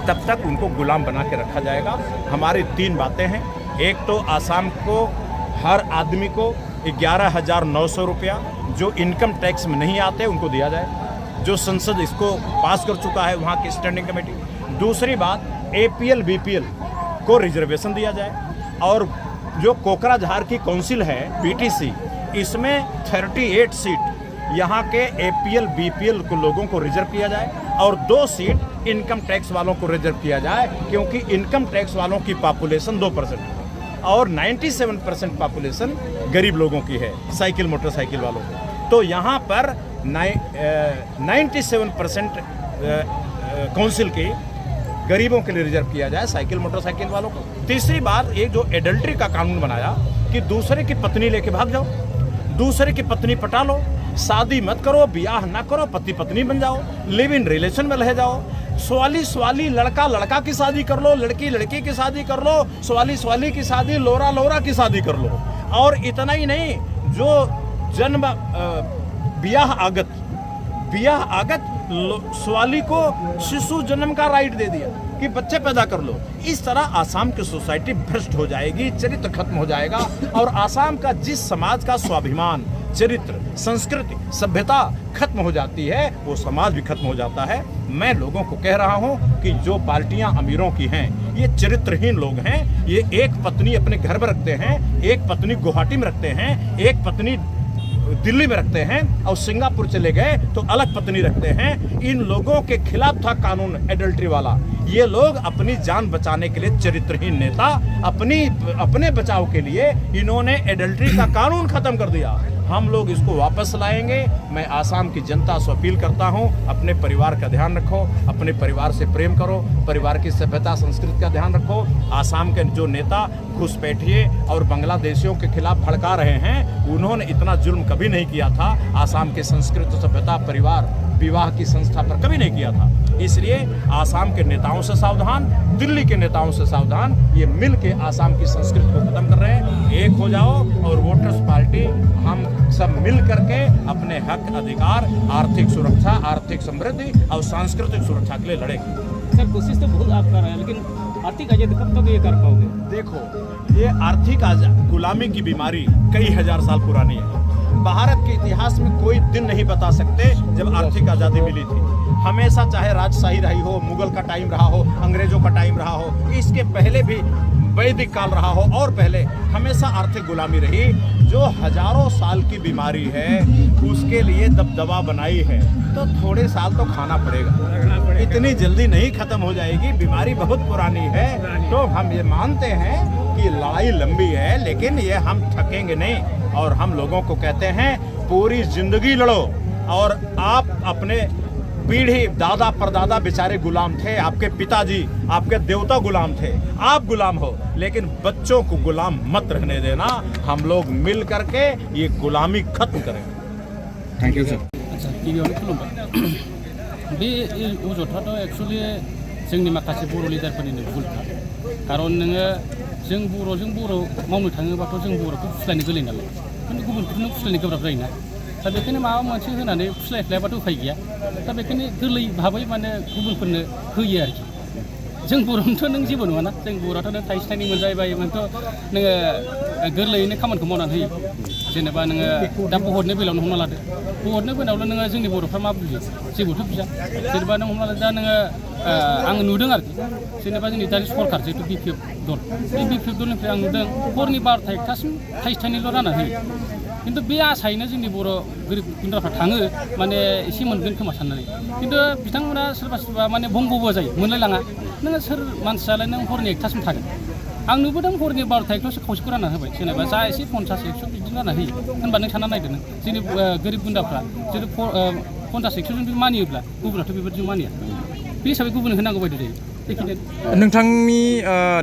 तब तक उनको गुलाम बना के रखा जाएगा। हमारी 3 बातें हैं। एक तो आसाम को हर आदमी को 11,900 रुपया जो इनकम टैक्स में नहीं आते उनको दिया जाए, जो संसद इसको पास कर चुका है वहाँ की स्टैंडिंग कमेटी। दूसरी बात, APL BPL को रिजर्वेशन दिया जाए और जो कोकराझार की काउंसिल है BTC, इसमें 38 सीट यहाँ के APL BPL को लोगों को रिजर्व किया जाए और 2 सीट इनकम टैक्स वालों को रिजर्व किया जाए, क्योंकि इनकम टैक्स वालों की पॉपुलेशन 2% है और 97% पॉपुलेशन गरीब लोगों की है, साइकिल मोटरसाइकिल वालों की। तो यहाँ पर 97% काउंसिल की गरीबों के लिए रिजर्व किया जाए, साइकिल मोटरसाइकिल वालों को। तीसरी बात, ये जो एडल्ट्री का कानून बनाया कि दूसरे की पत्नी लेके भाग जाओ, दूसरे की पत्नी पटा लो, शादी मत करो, ब्याह ना करो, पति पत्नी बन जाओ, लिव इन रिलेशन में रह जाओ, स्वाली लड़का लड़का की शादी कर लो, लड़की लड़की की शादी कर लो, स्वाली की शादी, लोरा की शादी कर लो। और इतना ही नहीं, जो जन्म ब्याह आगत स्वाली को शिशु जन्म का राइट दे दिया कि बच्चे पैदा कर लो। इस तरह आसाम की सोसाइटी भ्रष्ट हो जाएगी, चरित्र खत्म हो जाएगा और आसाम का जिस समाज का स्वाभिमान, चरित्र, संस्कृति, सभ्यता खत्म हो जाती है, वो समाज भी खत्म हो जाता है। मैं लोगों को कह रहा हूँ कि जो पार्टियां अमीरों की हैं, ये चरित्रहीन लोग हैं। ये एक पत्नी अपने घर में रखते हैं, एक पत्नी गुवाहाटी में रखते हैं, एक पत्नी दिल्ली में रखते हैं और सिंगापुर चले गए तो अलग पत्नी रखते हैं। इन लोगों के खिलाफ था कानून एडल्ट्री वाला। ये लोग अपनी जान बचाने के लिए, चरित्रहीन नेता अपने बचाव के लिए इन्होंने एडल्ट्री का कानून खत्म कर दिया। हम लोग इसको वापस लाएंगे। मैं आसाम की जनता से अपील करता हूं, अपने परिवार का ध्यान रखो, अपने परिवार से प्रेम करो, परिवार की सभ्यता संस्कृति का ध्यान रखो। आसाम के जो नेता घुसपैठिए और बांग्लादेशियों के खिलाफ भड़का रहे हैं, उन्होंने इतना जुल्म कभी नहीं किया था। आसाम के संस्कृति, सभ्यता, परिवार, विवाह की संस्था पर कभी नहीं किया था। इसलिए आसाम के नेताओं से सावधान, दिल्ली के नेताओं से सावधान। ये मिल के आसाम की संस्कृति को खत्म कर रहे हैं। एक हो जाओ और वोटर्स पार्टी हम सब मिल करके अपने हक, अधिकार, आर्थिक सुरक्षा, आर्थिक समृद्धि और सांस्कृतिक सुरक्षा के लिए लड़ेंगे। सर, कोशिश तो बहुत आप कर रहे हैं, लेकिन आर्थिक आजादी कब तक ये कर पाओगे? देखो, ये आर्थिक गुलामी की बीमारी कई हजार साल पुरानी है। भारत के इतिहास में कोई दिन नहीं बता सकते जब आर्थिक आज़ादी मिली थी। हमेशा, चाहे राजशाही रही हो, मुगल का टाइम रहा हो, अंग्रेजों का टाइम रहा हो, इसके पहले भी वैदिक काल रहा हो और पहले, हमेशा आर्थिक गुलामी रही। जो हजारों साल की बीमारी है, उसके लिए दबदबा बनाई है तो थोड़े साल तो खाना पड़ेगा, इतनी जल्दी नहीं खत्म हो जाएगी। बीमारी बहुत पुरानी है, तो हम ये मानते हैं कि लड़ाई लंबी है, लेकिन ये हम थकेंगे नहीं। और हम लोगों को कहते हैं, पूरी जिंदगी लड़ो। और आप अपने पीढ़ी, दादा परदादा बेचारे गुलाम थे, आपके पिताजी, आपके देवता गुलाम थे, आप गुलाम हो, लेकिन बच्चों को गुलाम मत रहने देना। हम लोग मिल करके ये गुलामी खत्म करेंगे। Thank you sir. अच्छा, गिबियावनो खुलुमबाय। बे अजथाथ' एक्चुअली जोंनि माखासे बर' लिडारफोरनिनो भुलखा। खारन नोङो जों बर' मावनो थाङोबाथ' जों बर'खौ फुस्लायनो गोरलै नालाय, खिन्थु गुबुनखौथ' नों फुस्लायनो गोब्राब जायोना। दा बेखायनो माबा मोनसे होनानै फुस्लायफ्लायाबाथ' उफाय गैया। दा बेखायनो गोरलै भाबै माने गुबुनफोरनो होयो आरोखि। जों बर'नोथ' नों जेबो नङाना, जों बर'आथ' नों थाइसे थाइनै मोनजायोबायोमोनथ' नोङो गोरलैयैनो खामानिखौ मावनानै होयो। जेनेबा नोङो दा भटनि बेलायावनो हमना लादो, भटनि बेलायावल' नोङो जोंनि बर'फ्रा मा बुजियो, जेबोथ' बुजिया। जेनेबा नों हमना लादो, दा नोङो आं नुदों आरोखि, जेनेबा जोंनि दानि सरकार जिहेतु BPF दल, बे BPF दलनिफ्राय आं नुदों हरनि 12टा 1टासिम थाइसे थाइनैल' रानना होयो। खिन्थु बे आसायैनो जोंनि बर' गोरिब गुन्द्राफ्रा थाङो, माने एसे मोनगोन खोमा साननानै। खिन्थु बिथांमोना सोरबा माने बंग'बो जायो, मोनलायलाङा। नोङो सोर मानसियालाय नों हरनि 1टासिम थागोन? आं नुबोदों हरनि 12टा 1टासो खावसेखौ रानना होबाय। जेनेबा जा एसे 50 100 बिदिनो रानना होयो। होनबा नों सानना नायदो, नों जोंनि गोरिब गुन्द्राफ्रा जुदि 50 100 जुदि मानियोब्ला गुबुनाथ' बेबायदि मानिया। बे हिसाबै गुबुन होनांगौ बायदि जायो। बेखिनियानो। नोंथांनि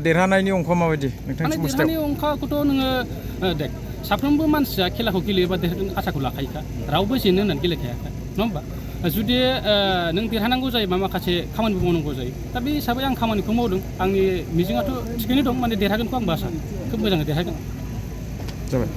देरहानायनि अंखआ माबायदि? नोंथांनि देरहानायनि अंखखौथ' नोङो देख, साफ्रोमबो मानसिया खेलाखौ गेलेयोबा देरहागोन आसाखौ लाखायोखा, रावबो जेनो होननानै गेलेखायाखा, नङा होमबा? जुदि नों देरहानांगौ जायोबा माखासे खामानिबो मावनांगौ जायो। दा बे हिसाबै आं खामानिखौ मावदों। आंनि मिजिङाथ' थिगैनो दं, माने देरहागोनखौ आंबो आसा, खोब मोजाङै देरहागोन। जाबाय।